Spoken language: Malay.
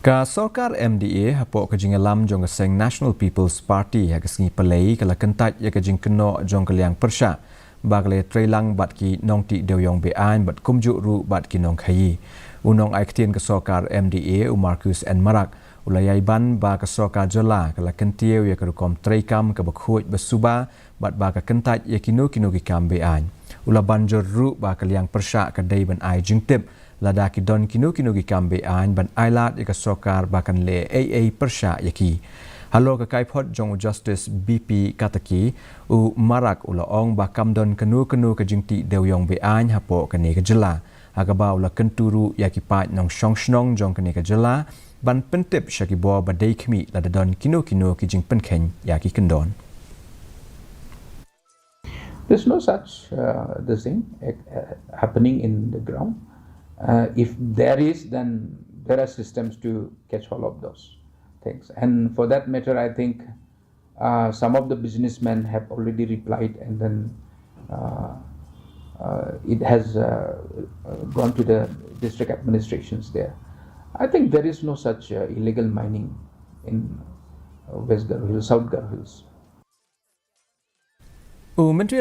Ka Sorkar MDA hapok ke Jingkynnoh jong keseng National People's Party ya kesengi pelai kala Kyntait ya ke Jingkynnoh jong keliang persya ba kala Ïatreilang bat ki Nongtih Dewïong Beaiñ bat kumjuk ru bat ki Nongtih. Unong aiktien ke Sorkar MDA Marcus and Marak ulayai ban ba ke Sorkar Jola kala Kyntait ya ke rukom treikam ke bakhuj besuba bat ba ke Kyntait ya kino ki kam Beaiñ. Ula banjur ru ba keliang persya ke dai ban ai Jingtip lada ki don kino ki kam Beaiñ ban ailat ya ke Sorkar bahkan le AA persya yaki. Halo ke kaipot jong Justice BP kataki u marak ula ong bakam don kenu ke Jingtih Dewïong Beaiñ hapo kene ke jela. Agaba ula kenturu yaki pat nong snong jong kene ke jela ban pentip syaki bo badai kemi lada don kino ki jing penkhen yaki kendon. There's no such this thing happening in the ground. If there is, then there are systems to catch all of those things. And for that matter, I think some of the businessmen have already replied, and then it has gone to the district administrations there. I think there is no such illegal mining in West Garo Hills, South Garo Hills.